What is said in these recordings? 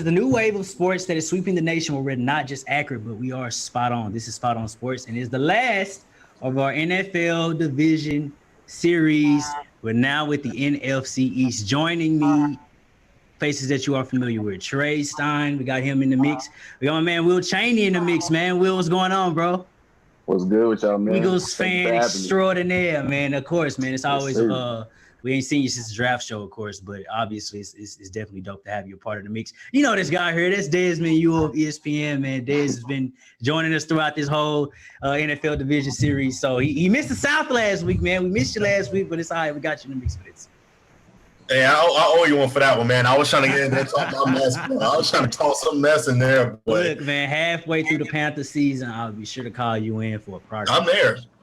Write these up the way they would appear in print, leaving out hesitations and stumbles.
the new wave of sports that is sweeping the nation where we're not just accurate, but we are spot on. This is Spot On Sports, and it's the last of our NFL division series. We're now with the NFC East. Joining me, faces that you are familiar with. Trey Stein, we got him in the mix. We got my man Will Chaney in the mix, man. Will, what's going on, bro? What's good with y'all, man? Eagles fan extraordinaire, man. Of course, man. It's always we ain't seen you since the draft show, of course, but obviously it's definitely dope to have you a part of the mix. You know this guy here, that's Desmond, you of ESPN, man. Des has been joining us throughout this whole NFL division series. So he missed the South last week, man. We missed you last week, but it's all right. We got you in the mix for this. Hey, I owe you one for that one, man. I was trying to get in there and talk about mess. I was trying to toss some mess in there. But look, man, halfway through the Panther season, I'll be sure to call you in for a project.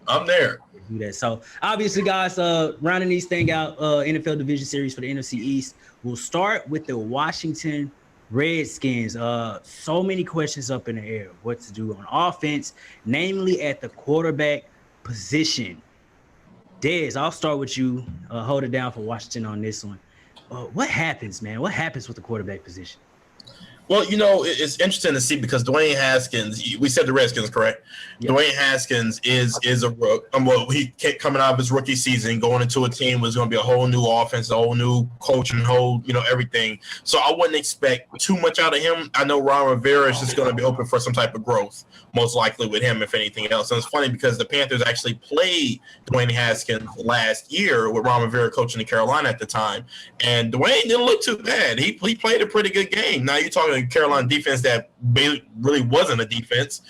I'm there. Do that. So obviously, guys, rounding these thing out, NFL division series for the NFC East. We'll start with the Washington Redskins. So many questions up in the air. What to do on offense, namely at the quarterback position. Dez, I'll start with you. Hold it down for Washington on this one. What happens, man? What happens with the quarterback position? Well, it's interesting to see because Dwayne Haskins, we said the Redskins, correct? Yep. Dwayne Haskins is a rook. He coming out of his rookie season, going into a team was going to be a whole new offense, a whole new coach, and everything. So I wouldn't expect too much out of him. I know Ron Rivera is just going to be open for some type of growth, most likely with him, if anything else. And it's funny because the Panthers actually played Dwayne Haskins last year with Ron Rivera coaching in Carolina at the time, and Dwayne didn't look too bad. He played a pretty good game. Now you're talking Carolina defense that really wasn't a defense,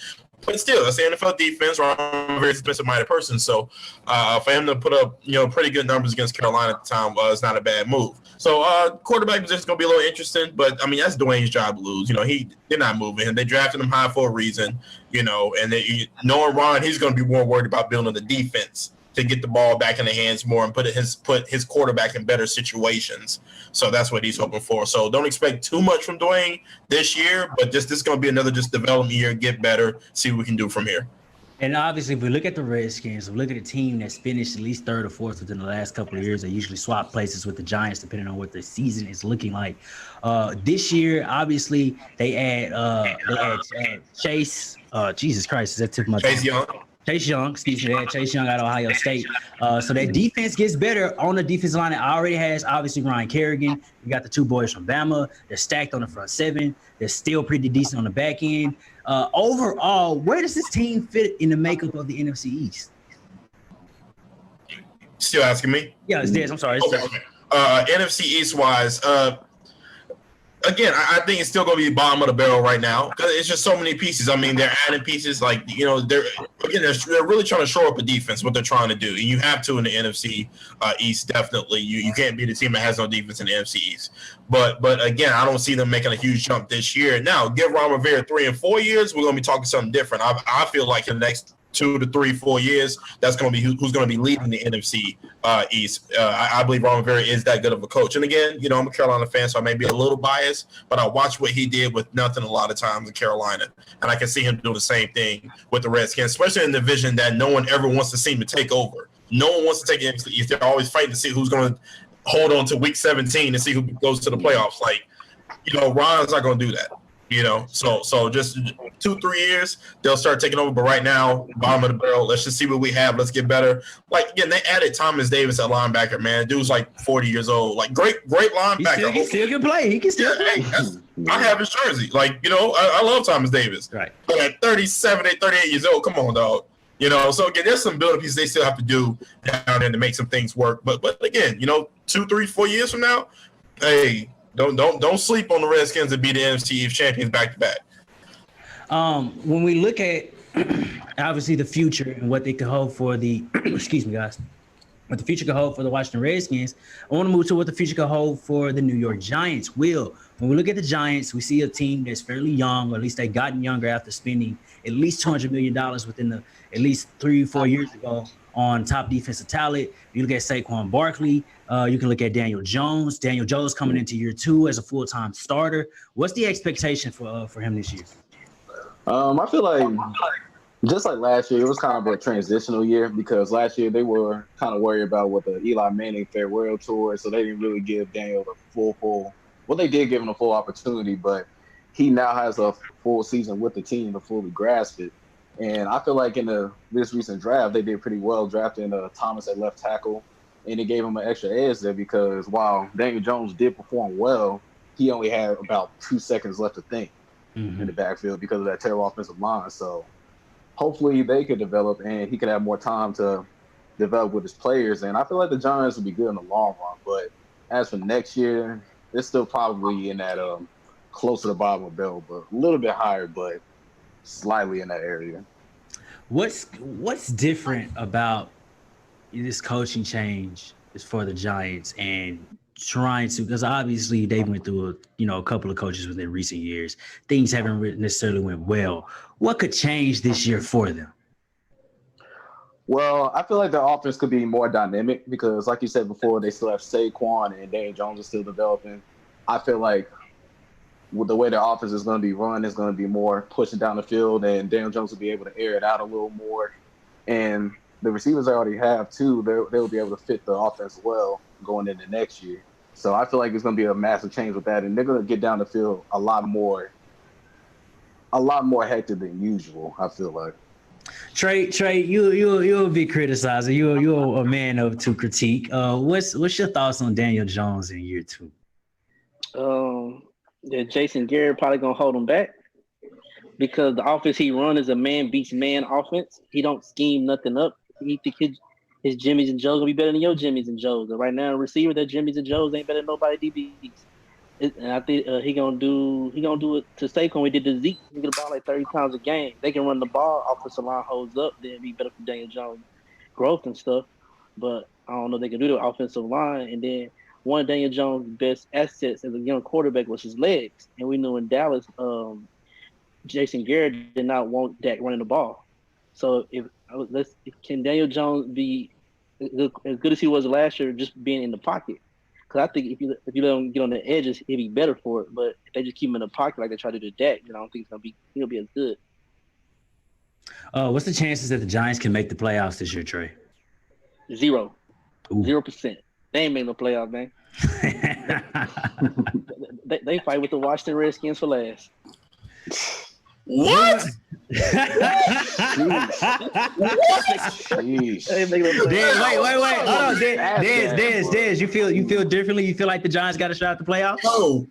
but still, it's the NFL defense. Ron a very defensive-minded person, so for him to put up pretty good numbers against Carolina at the time was not a bad move. So quarterback position is going to be a little interesting, but I mean that's Dwayne's job to lose. They're not moving him. They drafted him high for a reason, and knowing Ron, he's going to be more worried about building the defense to get the ball back in the hands more and put his quarterback in better situations. So that's what he's hoping for. So don't expect too much from Dwayne this year, but this is going to be another just development year, get better, see what we can do from here. And obviously, if we look at the Redskins, if we look at a team that's finished at least third or fourth within the last couple of years, they usually swap places with the Giants depending on what their season is looking like. This year, obviously, they add Chase. Jesus Christ, is that tip of my tongue? Chase Young, excuse me, Chase Young out of Ohio State. So that defense gets better on the defensive line. It already has, obviously, Ryan Kerrigan. You got the two boys from Bama. They're stacked on the front seven. They're still pretty decent on the back end. Overall, where does this team fit in the makeup of the NFC East? Still asking me? Yeah, it's Dez. I'm sorry. Okay. NFC East-wise, again, I think it's still going to be bottom of the barrel right now because it's just so many pieces. I mean, they're adding pieces they're really trying to shore up a defense, what they're trying to do. And you have to in the NFC East, definitely. You can't be the team that has no defense in the NFC East. But again, I don't see them making a huge jump this year. Now, give Ron Rivera 3 and 4 years, we're going to be talking something different. I feel like in the next 2 to 3, 4 years, that's going to be who's going to be leading the NFC East. I believe Ron Rivera is that good of a coach. And again, I'm a Carolina fan, so I may be a little biased, but I watched what he did with nothing a lot of times in Carolina. And I can see him do the same thing with the Redskins, especially in the division that no one ever wants to seem to take over. No one wants to take the NFC East. They're always fighting to see who's going to hold on to week 17 and see who goes to the playoffs. Ron's not going to do that. So just 2-3 years, they'll start taking over. But right now, bottom of the barrel, let's just see what we have. Let's get better. Again, they added Thomas Davis at linebacker, man. Dude's 40 years old. Great linebacker. He still can play. He can still play. I have his jersey. I love Thomas Davis. Right. But at 38 years old, come on, dog. So again, there's some build-up pieces they still have to do down there to make some things work. But again, 2, 3, 4 years from now, hey, Don't sleep on the Redskins to be the NFC East champions back to back. When we look at obviously the future and what they could hold for the excuse me, guys, what the future could hold for the Washington Redskins, I want to move to what the future could hold for the New York Giants. Will, when we look at the Giants, we see a team that's fairly young, or at least they've gotten younger after spending at least $200 million within at least 3 or 4 years ago on top defensive talent. You look at Saquon Barkley. You can look at Daniel Jones. Daniel Jones coming into year 2 as a full-time starter. What's the expectation for him this year? I feel like just like last year, it was kind of a transitional year because last year they were kind of worried about what the Eli Manning farewell tour, so they didn't really give Daniel the full well, they did give him a full opportunity, but he now has a full season with the team to fully grasp it. And I feel like in this recent draft, they did pretty well drafting Thomas at left tackle, and it gave him an extra edge there because while Daniel Jones did perform well, he only had about 2 seconds left to think in the backfield because of that terrible offensive line. So hopefully they could develop, and he could have more time to develop with his players. And I feel like the Giants will be good in the long run. But as for next year, it's still probably in that close to the bottom of the bell, but a little bit higher, but slightly in that area. What's different about this coaching change is for the Giants and trying to, because obviously they went through a couple of coaches within recent years. Things haven't necessarily went well. What could change this year for them? Well, I feel like their offense could be more dynamic because, like you said before, they still have Saquon and Daniel Jones is still developing. I feel like with the way their offense is going to be run, it's going to be more pushing down the field, and Daniel Jones will be able to air it out a little more. And the receivers they already have, too, they'll be able to fit the offense well going into next year. So I feel like it's going to be a massive change with that, and they're going to get down the field a lot more hectic than usual, I feel like. Trey, you'll be criticizing. You're a man to critique. What's your thoughts on Daniel Jones in year 2? That Jason Garrett probably gonna hold him back because the offense he run is a man beats man offense. He don't scheme nothing up. He think his Jimmys and Joes gonna be better than your Jimmys and Joes. And right now, receiver that Jimmys and Joes ain't better than nobody DBs. And I think he gonna do it to Saquon. We did to Zeke. He get the ball like 30 times a game. They can run the ball. Offensive line holds up. Then it'd be better for Daniel Jones' growth and stuff. But I don't know if they can do the offensive line. And then one of Daniel Jones' best assets as a young quarterback was his legs. And we knew in Dallas, Jason Garrett did not want Dak running the ball. So can Daniel Jones be as good as he was last year, just being in the pocket? Because I think if you let him get on the edges, he'd be better for it. But if they just keep him in the pocket like they try to do Dak, then I don't think he'll be as good. What's the chances that the Giants can make the playoffs this year, Trey? 0. Ooh. 0%. They ain't made no playoffs, man. they fight with the Washington Redskins for last. What? Jeez. Wait. Hold on, Dez. You feel differently? You feel like the Giants got a shot at the playoffs? Oh,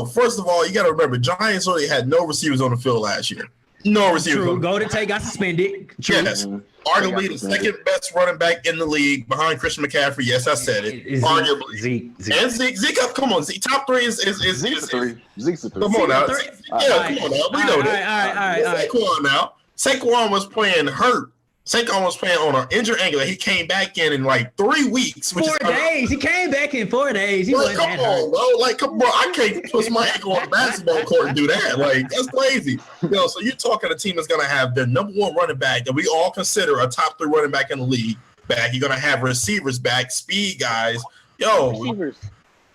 first of all, you got to remember, Giants only had no receivers on the field last year. No receivers. True. Golden Tate got suspended. True. Yes. Arguably the second best running back in the league behind Christian McCaffrey. Yes, I said it. Arguably. Zeke. And Zeke. Come on, Zeke. Top 3 is Zeke's a 3. Zeke's a 3. Come on now. Come on now. We know that. All right. Saquon now. Saquon was playing hurt. Saquon was playing on an injured ankle. He came back in like 3 weeks. 4 days. He came back in 4 days. He wasn't that hurt. Bro. Bro. I can't twist my ankle on the basketball court and do that. Like, that's crazy. So you're talking a team that's going to have their number 1 running back that we all consider a top 3 running back in the league back. You're going to have receivers back, speed guys. Receivers.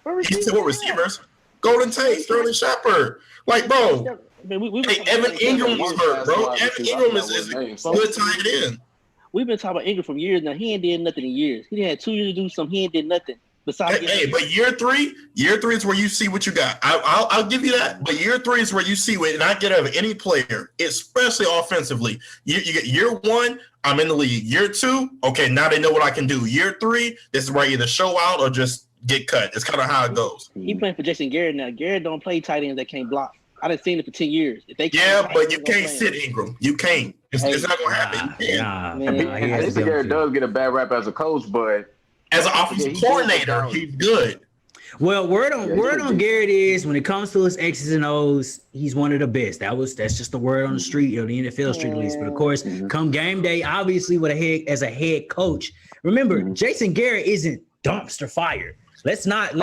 What receivers? Golden Tate, Sterling Shepard. Like, bro. Evan Ingram was hurt, bro. Evan Ingram is a good tight end. We've been talking about Ingram for years now. He ain't did nothing in years. He had 2 years to do something. He ain't did nothing. Besides, but year three is where you see what you got. I'll give you that. But year 3 is where you see what, and I get out of any player, especially offensively. You get year 1, I'm in the league. Year 2, okay, now they know what I can do. Year 3, this is where I either show out or just get cut. It's kind of how it goes. He playing for Jason Garrett now. Garrett don't play tight ends that can't block. I done seen it for 10 years. If they but you can't sit Ingram. You can't. It's not going to happen. Jason Garrett does get a bad rap as a coach, but as an offensive coordinator, he's good. Well, word on Garrett is when it comes to his X's and O's, he's one of the best. That's just the word on the street, the NFL street at least. But of course, come game day, obviously as a head coach, remember Jason Garrett isn't dumpster fire. Let's not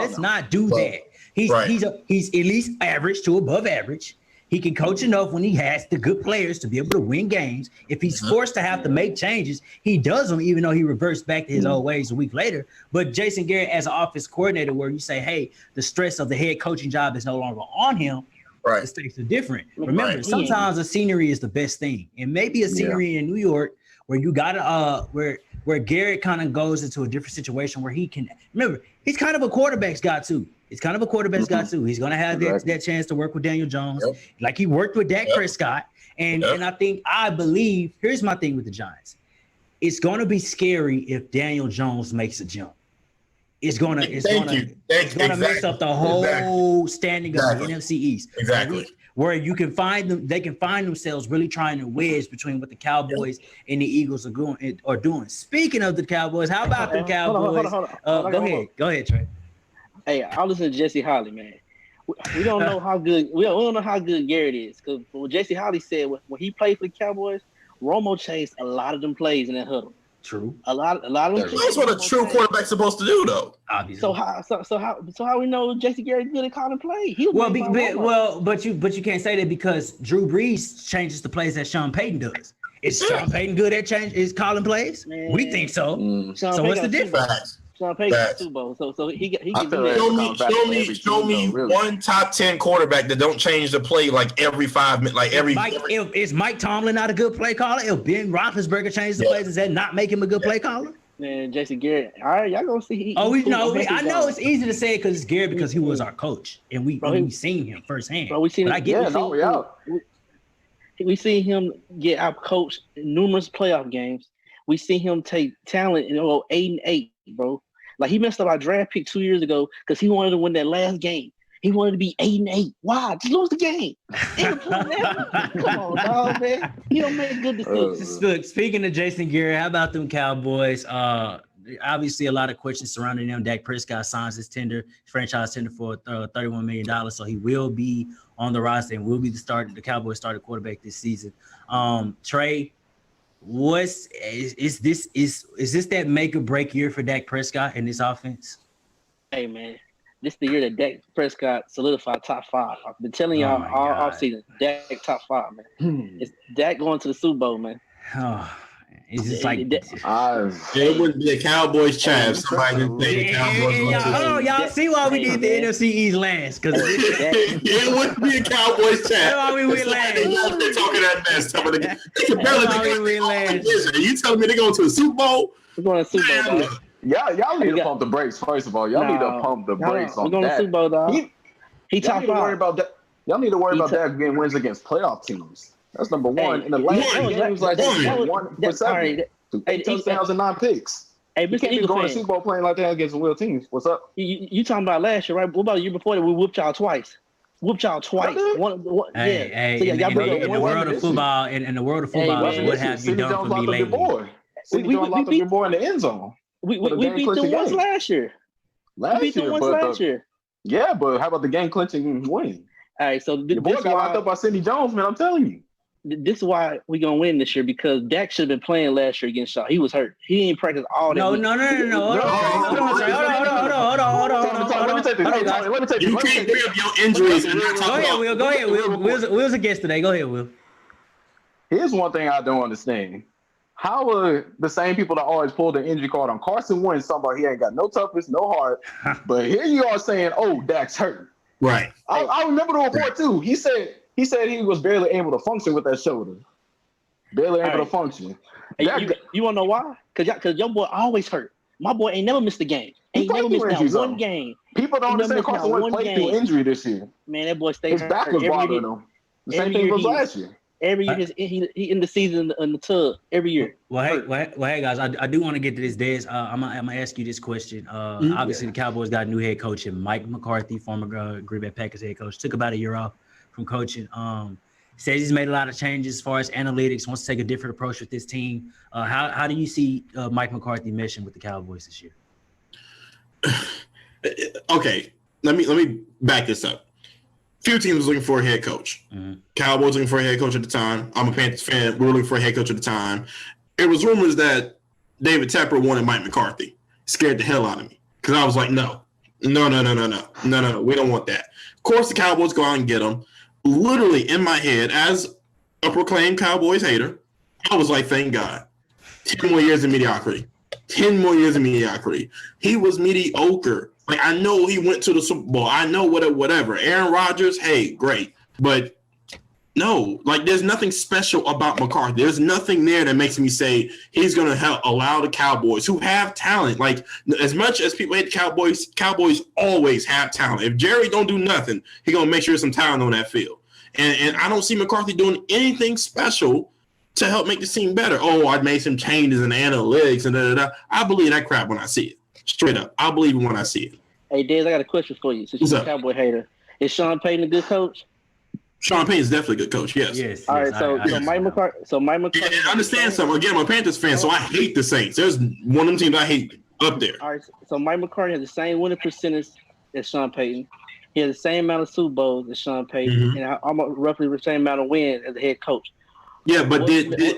do that. He's at least average to above average. He can coach enough when he has the good players to be able to win games. If he's forced to have to make changes, he does them, even though he reverts back to his old ways a week later. But Jason Garrett, as an offense coordinator, where you say, hey, the stress of the head coaching job is no longer on him, the stakes are different. Remember, sometimes the scenery is the best thing. And maybe a scenery in New York where you got to where Garrett kind of goes into a different situation where he can – remember, he's kind of a quarterback's guy too. It's kind of a quarterback's guy too. He's going to have that chance to work with Daniel Jones, like he worked with Dak Prescott. And I believe, here's my thing with the Giants. It's going to be scary if Daniel Jones makes a jump. It's going to mess up the whole standing of the NFC East. Exactly. Where you can find them, they can find themselves really trying to wedge between what the Cowboys and the Eagles are doing. Speaking of the Cowboys, how about the Cowboys? Go ahead, Trey. Hey, I listen to Jesse Holley, man. We don't know how good we don't know how good Garrett is, because what Jesse Holley said when he played for the Cowboys, Romo chased a lot of them plays in that huddle. True. A lot of them. That's what a true quarterback's supposed to do, though. Obviously. So how we know Jesse Garrett good at calling play? But you can't say that because Drew Brees changes the plays that Sean Payton does. Is Sean Payton good at calling plays? Man. We think so. So what's the difference? Sean Payton got Super Bowl, so he can show me one top 10 quarterback that don't change the play like every 5 minutes, Is Mike Tomlin not a good play caller? If Ben Roethlisberger changes the plays, does that not make him a good play caller? Man, Jason Garrett. All right, y'all gonna see. I know it's easy to say it because it's Garrett because he was our coach and we've seen him firsthand. Bro, we seen him get out coached in numerous playoff games. We seen him take talent and go 8-8, bro. Like he messed up our draft pick 2 years ago because he wanted to win that last game. He wanted to be 8-8. Why? Just lose the game. Come on, dog, man. He don't make good decisions. Look, speaking of Jason Garrett, how about them Cowboys? Obviously, a lot of questions surrounding them. Dak Prescott signs his franchise tender for $31 million, so he will be on the roster and will be the Cowboys starting quarterback this season. Trey, is this that make or break year for Dak Prescott and this offense? Hey man, this is the year that Dak Prescott solidified top 5. I've been telling y'all all offseason, Dak top 5, man. It's Dak going to the Super Bowl, man. It's just like it wouldn't be a Cowboys chat if somebody didn't say the Cowboys. Y'all see why we did the NFC East last? Because it wouldn't be a Cowboys chat. That's why we went last. They're talking that mess. You telling me they're going to the Super Bowl? We're going to the Super Bowl, dog. Y'all need to pump the brakes. First of all, y'all need to pump the brakes on that. We're going to the Super Bowl, dog. He top 5. Y'all need to worry about that getting wins against playoff teams. That's number one. In the last games, like 1 for 7, 8 touchdowns and 9 picks. Hey, you can't be going to Super Bowl playing like that against real teams. What's up? You talking about last year, right? What about the year before that? We whooped y'all twice. In the world of football, what have you done for me lately? We locked up your boy in the end zone. We beat them once last year. Last year. Yeah, but how about the game clinching win? All right, so your boy got locked up by Cindy Jones, man. I'm telling you. This is why we're going to win this year, because Dak should have been playing last year against Shaw. He was hurt. He didn't practice all that. No. Hold on. Let me take this. You can't bring up your injuries. Go ahead, Will. Will's a guest today. Go ahead, Will. Here's one thing I don't understand. How are the same people that always pull the injury card on Carson Wentz talking about he ain't got no toughness, no heart, but here you are saying, oh, Dak's hurt. Right. I remember the report, too. He said he was barely able to function with that shoulder. Barely able to function. Hey, you want to know why? Because your boy always hurt. My boy ain't never missed a game. Ain't never missed one game. People don't understand Carson Wentz played through injury this year. Man, that boy stayed hurt. His back was bothering him. The same thing was last year. Every year, he in the season in the tub every year. Well, hey, guys, I do want to get to this, Des. I'm gonna ask you this question. Obviously, the Cowboys got a new head coach, and Mike McCarthy, former Green Bay Packers head coach, took about a year off from coaching. Says he's made a lot of changes as far as analytics. Wants to take a different approach with this team. How do you see Mike McCarthy meshing with the Cowboys this year? Okay, let me back this up. Few teams was looking for a head coach. Mm-hmm. Cowboys looking for a head coach at the time. I'm a Panthers fan. We were looking for a head coach at the time. It was rumors that David Tepper wanted Mike McCarthy. Scared the hell out of me because I was like, no. We don't want that. Of course, the Cowboys go out and get him. Literally in my head, as a proclaimed Cowboys hater, I was like, thank God. 10 more years of mediocrity. He was mediocre. Like, I know he went to the Super Bowl. I know whatever. Aaron Rodgers, hey, great. But No, like there's nothing special about McCarthy. There's nothing there that makes me say he's going to help allow the Cowboys, who have talent. Like as much as people hate the Cowboys always have talent. If Jerry don't do nothing, he's going to make sure there's some talent on that field. And I don't see McCarthy doing anything special to help make the team better. Oh, I made some changes in analytics and da. I believe that crap when I see it. Straight up, I believe it when I see it. Hey, Dez, I got a question for you. Since you're a Cowboy hater, is Sean Payton a good coach? Sean Payton is definitely a good coach. Yes. All right. So Mike McCarthy. Yeah, I understand something. Again, I'm a Panthers fan, so I hate the Saints. There's one of them teams I hate up there. All right. So Mike McCarthy has the same winning percentage as Sean Payton. He has the same amount of Super Bowls as Sean Payton, and almost roughly the same amount of wins as a head coach. Yeah, but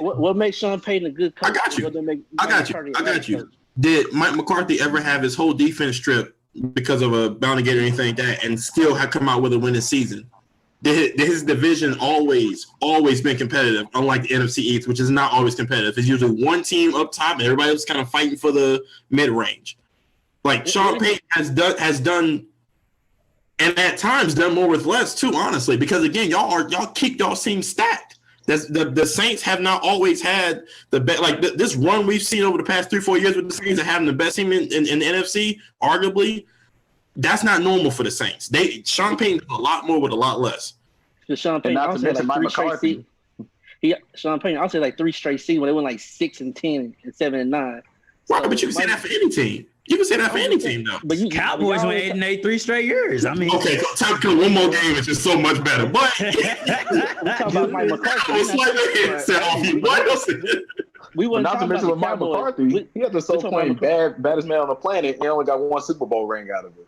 what makes Sean Payton a good coach? I got you. Did Mike McCarthy ever have his whole defense stripped because of a bounty gate or anything like that, and still have come out with a winning season? Did his division always been competitive, unlike the NFC East, which is not always competitive? It's usually one team up top, and everybody else kind of fighting for the mid range. Like Sean Payton has done, and at times done more with less too. Honestly, because again, y'all keep y'all team stacked. The Saints have not always had the best. Like this run we've seen over the past 3-4 years with the Saints and having the best team in the NFC, arguably. That's not normal for the Saints. Sean Payton does a lot more with a lot less. Sean Payton also had like 3 straight seasons. Sean Payton also had like 3 straight seasons when they went like 6-10 and 7-9. Right, but you can say that for any team. You can say that for any team, though. But Cowboys went 8-8 3 straight years. I mean, okay, time to kill one more game is just so much better. But we're talking about Mike McCarthy. What else? We were not to mention with Mike McCarthy. He had the so-called baddest man on the planet. He only got 1 Super Bowl ring out of it.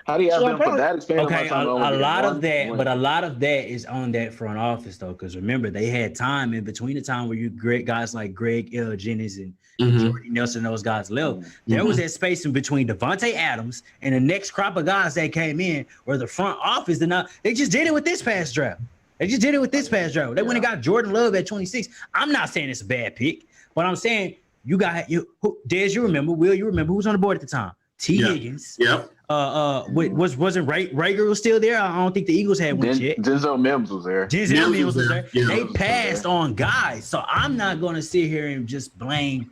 How do you have them for that experience? Okay, a lot of that is on that front office though, because remember they had time in between the time where you great guys like Greg Jennings and Jordy Nelson, those guys left. There was that space in between Devontae Adams and the next crop of guys that came in, where the front office did not. They just did it with this past draft. They went and got Jordan Love at 26. I'm not saying it's a bad pick, but I'm saying Dez, you remember? Will, you remember who's on the board at the time? Higgins. Yep. Wasn't Rager was still there? I don't think the Eagles had one yet. Denzel Mims was there. Mims was there. Yeah, they passed on guys, so I'm not going to sit here and just blame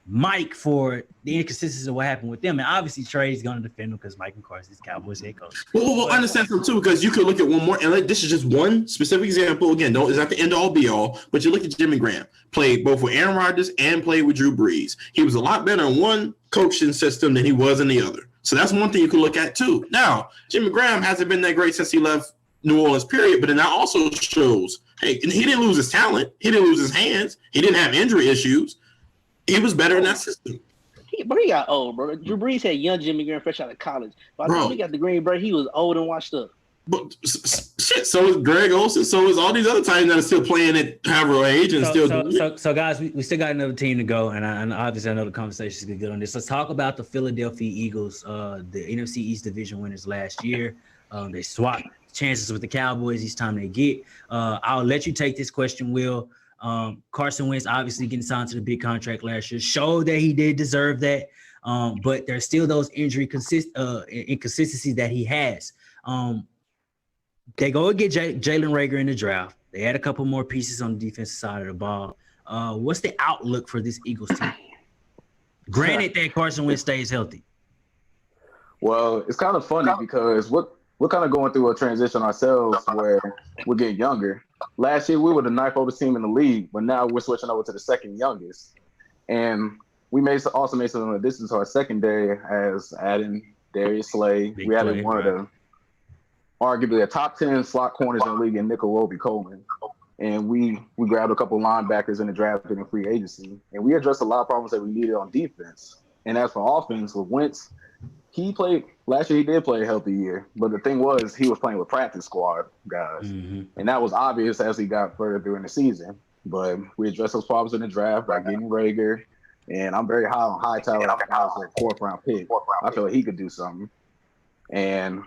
Mike for the inconsistencies of what happened with them. And obviously Trey's going to defend him because Mike McCarthy is Cowboys head coach. Well, I understand them too, because you could look at one more, and this is just one specific example. Again, it's not the end all be all, but you look at Jimmy Graham, played both with Aaron Rodgers and played with Drew Brees. He was a lot better in one coaching system than he was in the other. So that's one thing you could look at too. Now, Jimmy Graham hasn't been that great since he left New Orleans, period. But then that also shows, hey, he didn't lose his talent. He didn't lose his hands. He didn't have injury issues. He was better in that system. But he got old, bro. Drew Brees had young Jimmy Graham fresh out of college. By the time he got the Green Bay, he was old and washed up. But shit, so is Greg Olsen. So is all these other times that are still playing at however age and So guys, we still got another team to go, and obviously I know the conversation is gonna get good on this. Let's talk about the Philadelphia Eagles, the NFC East division winners last year. They swapped chances with the Cowboys each time they get. I'll let you take this question, Will. Carson Wentz obviously getting signed to the big contract last year showed that he did deserve that, but there's still those injury inconsistencies that he has. They go and get Jalen Reagor in the draft. They add a couple more pieces on the defensive side of the ball. What's the outlook for this Eagles team? Granted that Carson Wentz stays healthy. Well, it's kind of funny because we're kind of going through a transition ourselves where we're getting younger. Last year, we were the 9th oldest team in the league, but now we're switching over to the 2nd youngest. And we also made some additions to our secondary as adding Darius Slay. We added one of the arguably a top 10 slot corners in the league in Nickel Roby-Coleman. And we grabbed a couple linebackers in the draft and in free agency. And we addressed a lot of problems that we needed on defense. And as for offense, with Wentz, last year he did play a healthy year. But the thing was, he was playing with practice squad guys. And that was obvious as he got further during the season. But we addressed those problems in the draft by getting Rager. And I'm very high on Hightower as a 4th round pick. I feel like he could do something. And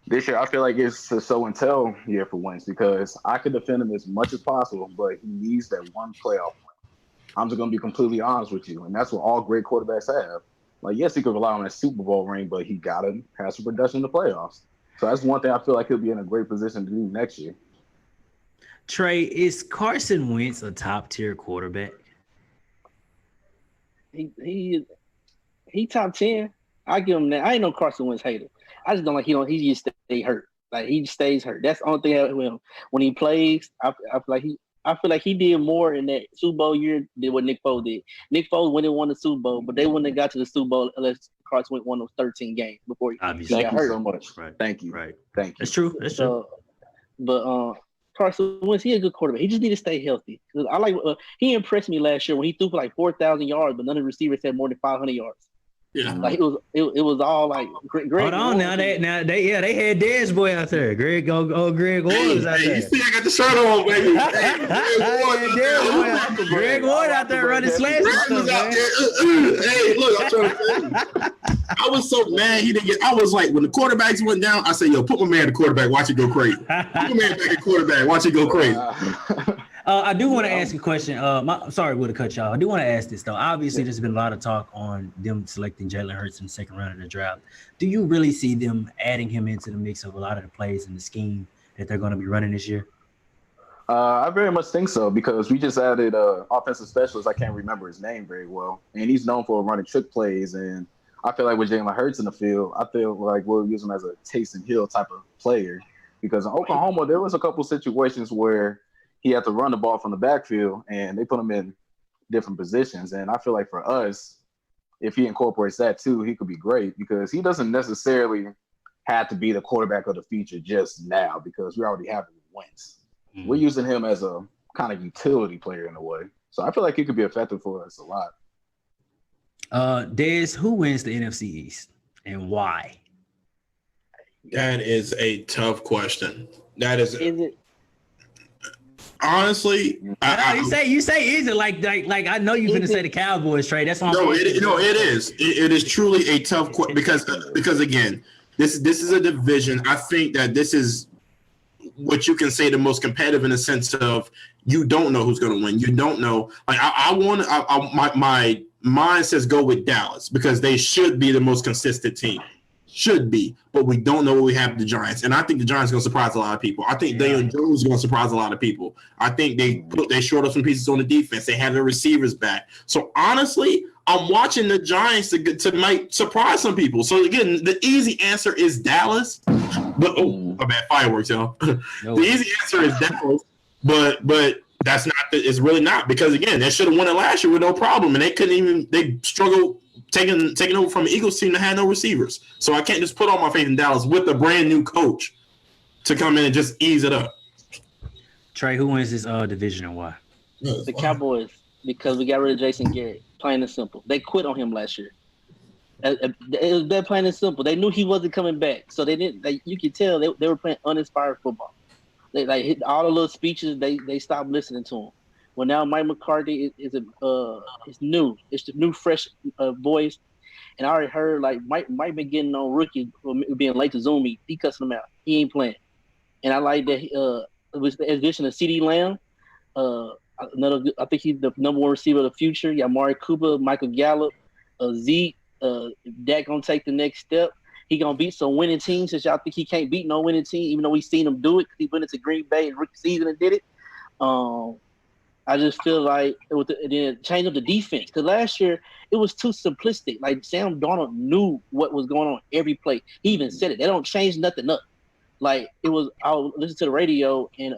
this year, I feel like it's a show and tell year for Wentz because I could defend him as much as possible, but he needs that one playoff win. I'm just going to be completely honest with you, and that's what all great quarterbacks have. Like, yes, he could rely on a Super Bowl ring, but he got to have some production in the playoffs. So that's one thing I feel like he'll be in a great position to do next year. Trey, is Carson Wentz a top tier quarterback? He top 10. I give him that. I ain't no Carson Wentz hater. I just don't like he just stay hurt. Like he stays hurt. That's the only thing with him. When he plays, I feel like he did more in that Super Bowl year than what Nick Foles did. Nick Foles went and won the Super Bowl, but they wouldn't have got to the Super Bowl unless Carson Wentz won those 13 games before he got Thank you hurt. so much. Right. Thank you. Right. Thank you. That's true. That's true. But Carson Wentz, he's a good quarterback. He just need to stay healthy. I like he impressed me last year when he threw for like 4,000 yards, but none of the receivers had more than 500 yards. Yeah, like it was all like Greg. Hold on now. They had Dez boy out there. Greg Ward was out there. You see, I got the shirt on, baby. Greg Ward out there running slants and stuff, man. Hey, look, I'm trying to tell you. I was so mad he didn't get. I was like, when the quarterbacks went down, I said, "Yo, put my man at quarterback. Watch it go crazy. Put my man back at quarterback. Watch it go crazy." I do want to ask a question. Sorry, would have cut y'all. I do want to ask this though. Obviously, there's been a lot of talk on them selecting Jalen Hurts in the second round of the draft. Do you really see them adding him into the mix of a lot of the plays and the scheme that they're going to be running this year? I very much think so because we just added offensive specialist. I can't remember his name very well, and he's known for running trick plays. And I feel like with Jalen Hurts in the field, I feel like we'll use him as a Taysom Hill type of player because in Oklahoma there was a couple situations where he had to run the ball from the backfield, and they put him in different positions. And I feel like for us, if he incorporates that too, he could be great because he doesn't necessarily have to be the quarterback of the future just now because we already have Wentz. We're using him as a kind of utility player in a way. So I feel like he could be effective for us a lot. Dez, who wins the NFC East and why? That is a tough question. That is it? Honestly, you say easy like I know you're gonna say the Cowboys, Trey. That's why. It is. It is truly a tough question because again, this is a division. I think that this is what you can say the most competitive in the sense of you don't know who's going to win. You don't know. Like my mind says go with Dallas because they should be the most consistent team. Should be, but we don't know what we have with the Giants, and I think the Giants are going to surprise a lot of people. I think Daniel Jones is going to surprise a lot of people. I think they short up some pieces on the defense. They have their receivers back. So honestly, I'm watching the Giants to might surprise some people. So again, the easy answer is Dallas. But my bad, fireworks, y'all. The easy answer is Dallas, but that's not. It's really not because again, they should have won it last year with no problem, and they couldn't even. They struggled. Taking over from the Eagles team that had no receivers. So I can't just put all my faith in Dallas with a brand new coach to come in and just ease it up. Trey, who wins this division and why? The Cowboys, because we got rid of Jason Garrett. Plain and simple. They quit on him last year. It was that plain and simple. They knew he wasn't coming back. So they didn't. You could tell they were playing uninspired football. They hit all the little speeches. They stopped listening to him. Well, now Mike McCarthy is new. It's the new, fresh voice. And I already heard, like, Mike been getting on rookie for being late to Zoom meet. He cussing him out. He ain't playing. And I like that it was the addition of CeeDee Lamb. I think he's the number one receiver of the future. You got Amari Cooper, Michael Gallup, Zeke. Dak going to take the next step. He going to beat some winning teams since y'all think he can't beat no winning team, even though we seen him do it because he went into Green Bay in rookie season and did it. I just feel like it didn't change up the defense because last year it was too simplistic. Like Sam Darnold knew what was going on every play. He even said it. They don't change nothing up. Like it was. I'll listen to the radio and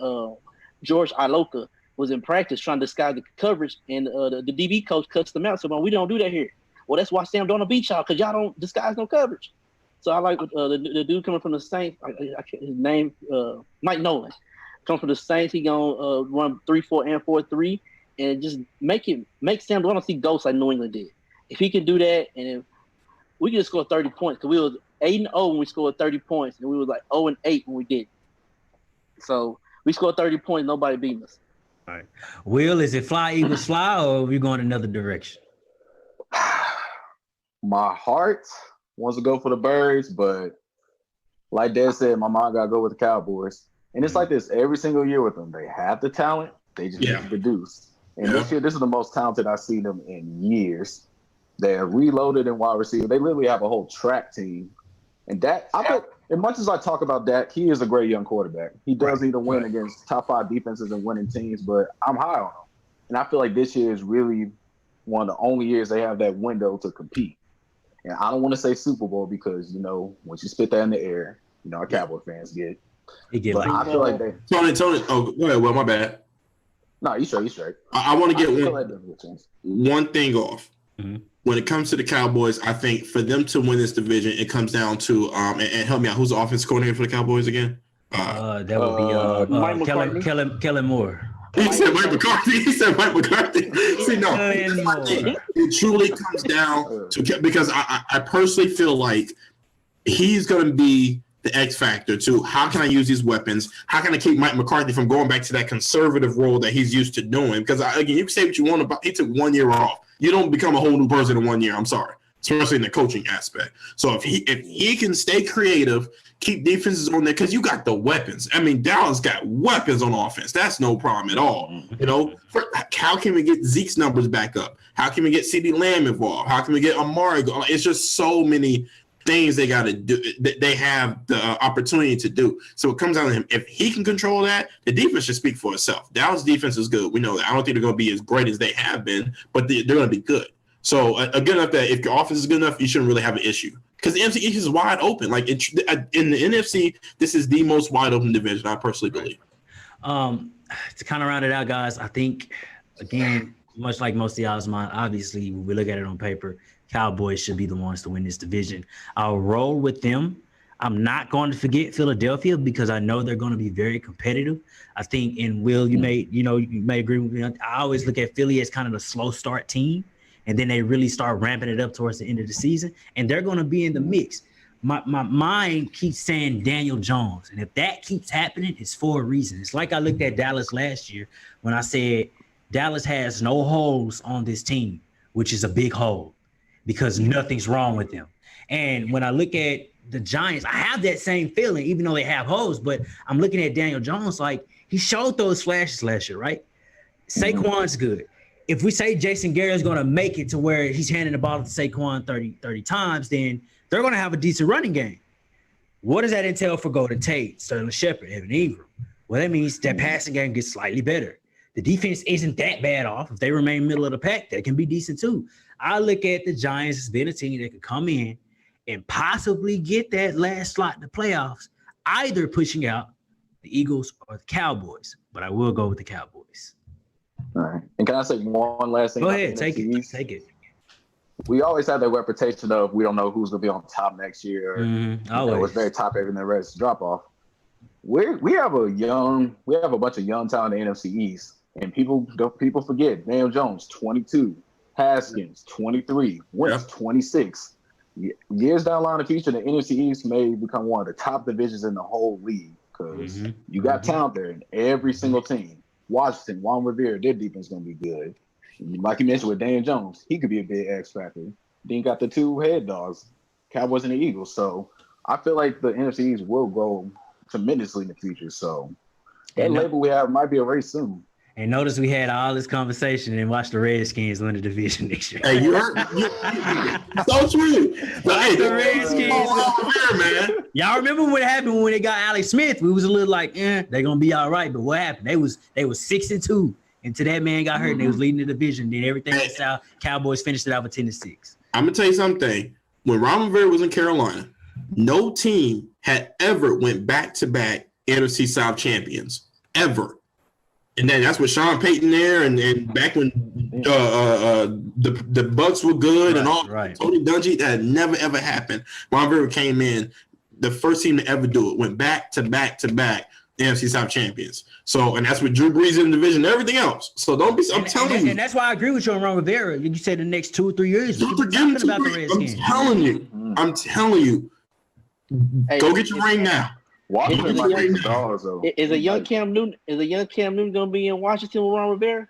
George Iloka was in practice trying to disguise the coverage, and the DB coach cuts them out. So we don't do that here. Well, that's why Sam Darnold beat y'all because y'all don't disguise no coverage. So I like the dude coming from the Saints. His name Mike Nolan. Come from the Saints, he gonna run 3-4 and 4-3, and just make Sam Darnold see ghosts like New England did. If he can do that, and if we can just score 30 points, because we was 8-0 when we scored 30 points, and we was like 0-8 when we did. So we scored 30 points, nobody beat us. All right, Will, is it fly Eagles fly, or are we going another direction? My heart wants to go for the Birds, but like Dad said, my mind gotta go with the Cowboys. And it's like this every single year with them. They have the talent. They just need to produce. And this year, this is the most talented I've seen them in years. They're reloaded in wide receiver. They literally have a whole track team. And that, I bet as much as I talk about Dak, he is a great young quarterback. He does need to win against top 5 defenses and winning teams, but I'm high on him. And I feel like this year is really one of the only years they have that window to compete. And I don't want to say Super Bowl because, once you spit that in the air, our Cowboy fans get. But I feel like they. Tony. Oh, go ahead. Well, my bad. No, you straight. I want to get one thing off. Mm-hmm. When it comes to the Cowboys, I think for them to win this division, it comes down to and help me out. Who's the offensive coordinator for the Cowboys again? That would be Kellen Moore. He said Mike McCarthy. See, no, it truly comes down to because I personally feel like he's going to be the X factor to how can I use these weapons? How can I keep Mike McCarthy from going back to that conservative role that he's used to doing? Because again, you can say what you want about he took 1 year off. You don't become a whole new person in 1 year. I'm sorry, especially in the coaching aspect. So if he can stay creative, keep defenses on there, because you got the weapons. I mean, Dallas got weapons on offense. That's no problem at all. How can we get Zeke's numbers back up? How can we get CeeDee Lamb involved? How can we get Amari? It's just so many things they got to do. They have the opportunity to do. So it comes down to him. If he can control that, the defense should speak for itself. Dallas defense is good. We know that. I don't think they're going to be as great as they have been, but they're going to be good. So good enough that if your offense is good enough, you shouldn't really have an issue. Because the NFC East is wide open. Like in the NFC, this is the most wide open division, I personally believe. To kind of round it out, guys, I think, again, much like most of y'all's mind, obviously, when we look at it on paper, Cowboys should be the ones to win this division. I'll roll with them. I'm not going to forget Philadelphia because I know they're going to be very competitive. I think, and Will, you may agree with me. I always look at Philly as kind of the slow start team, and then they really start ramping it up towards the end of the season, and they're going to be in the mix. My mind keeps saying Daniel Jones, and if that keeps happening, it's for a reason. It's like I looked at Dallas last year when I said Dallas has no holes on this team, which is a big hole, because nothing's wrong with them. And when I look at the Giants, I have that same feeling, even though they have holes, but I'm looking at Daniel Jones like he showed those flashes last year, right? Saquon's good. If we say Jason Garrett's going to make it to where he's handing the ball to Saquon 30 times, then they're going to have a decent running game. What does that entail for Golden Tate, Sterling Shepard, Evan Ingram? Well, that means that passing game gets slightly better. The defense isn't that bad off. If they remain middle of the pack, they can be decent too. I look at the Giants as being a team that could come in and possibly get that last slot in the playoffs, either pushing out the Eagles or the Cowboys. But I will go with the Cowboys. All right. And can I say one last thing? Go ahead. Take it. We always have that reputation of we don't know who's going to be on top next year. It's very top heavy and the rest drop off. We have a bunch of young talent in the NFC East, and people forget Daniel Jones, 22, Haskins, 23, Wentz, 26. Years down the line in the future, the NFC East may become one of the top divisions in the whole league because you got talent there in every single team. Washington, Juan Rivera, their defense is going to be good. Like you mentioned with Daniel Jones, he could be a big X factor. Then you got the two head dogs, Cowboys and the Eagles. So I feel like the NFC East will grow tremendously in the future. So that label we have might be a race soon. And notice we had all this conversation and watched the Redskins win the division next year. Hey, you heard? So true. But hey, the Redskins, man. Y'all remember what happened when they got Alex Smith? We was a little like, they're gonna be all right. But what happened? They was 6-2 until that man got hurt and they was leading the division. Then everything went south. Cowboys finished it out with 10-6. I'm gonna tell you something. When Ron Rivera was in Carolina, no team had ever went back-to-back NFC South champions ever. And then that's with Sean Payton there, and back when the Bucks were good and all. Right. Tony Dungy, that had never ever happened. Ron Rivera came in, the first team to ever do it, went back to back NFC South champions. So, and that's with Drew Brees in the division and everything else. So don't be. I'm telling you, and that's why I agree with you on Ron Rivera. You said the next 2 or 3 years. Talking about the Redskins. I'm telling you. Go get your ring now. Is a young Cam Newton gonna be in Washington with Ron Rivera?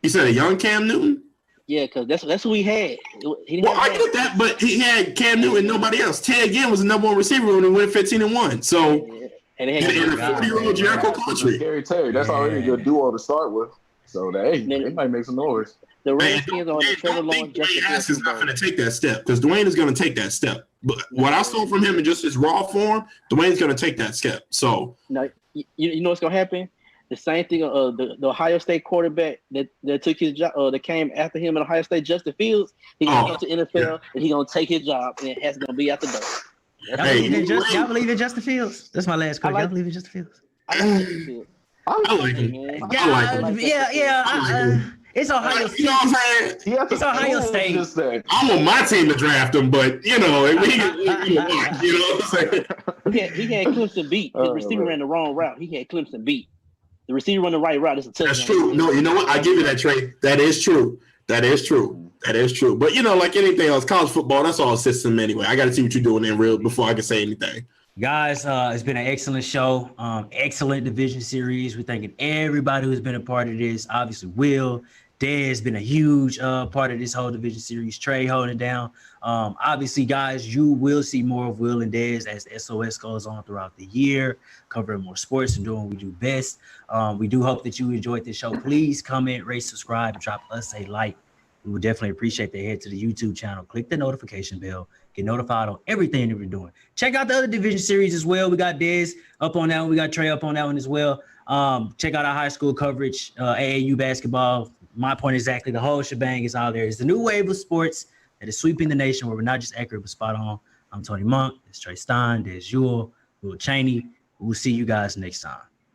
You said a young Cam Newton? Yeah, because that's who he had. I get that, but he had Cam Newton and nobody else. Ted Ginn was the number one receiver when he went 15-1. So and they had a 40-year-old Jericho Country. Terry, that's already a good duo to start with. So they might make some noise. The Redskins on the Trevor Lawrence. Dwayne Haskins not going to take that step because Dwayne is going to take that step. But what I saw from him in just his raw form, Dwayne's going to take that step. So no, you know what's going to happen? The same thing. The Ohio State quarterback that took his job, that came after him at Ohio State, Justin Fields. He's going to come to NFL and he's going to take his job, and it's going to be at the door. Y'all believe in Justin Fields? That's my last question. Y'all believe in Justin Fields? I like him. It's Ohio State. You know what I'm saying? It's Ohio State. I want my team to draft him, but you know what I'm saying? He had Clemson beat. His receiver ran the wrong route. He had Clemson beat. The receiver run the right route. It's a touchdown. That's true. No, you know what? I give you that, Trey. That is true. But you know, like anything else, college football, that's all a system anyway. I got to see what you're doing in real before I can say anything. Guys, it's been an excellent show. Excellent division series. We're thanking everybody who's been a part of this. Obviously, Will, Dez has been a huge part of this whole division series. Trey holding it down. Obviously, guys, you will see more of Will and Dez as SOS goes on throughout the year, covering more sports and doing what we do best. We do hope that you enjoyed this show. Please comment, rate, subscribe, and drop us a like. We would definitely appreciate that. Head to the YouTube channel, click the notification bell, get notified on everything that we're doing. Check out the other division series as well. We got Dez up on that one. We got Trey up on that one as well. Check out our high school coverage, AAU basketball. My point exactly, the whole shebang is out there. It's the new wave of sports that is sweeping the nation where we're not just accurate but spot on. I'm Tony Monk. It's Trey Stein. There's Yule, Will Cheney. We'll see you guys next time.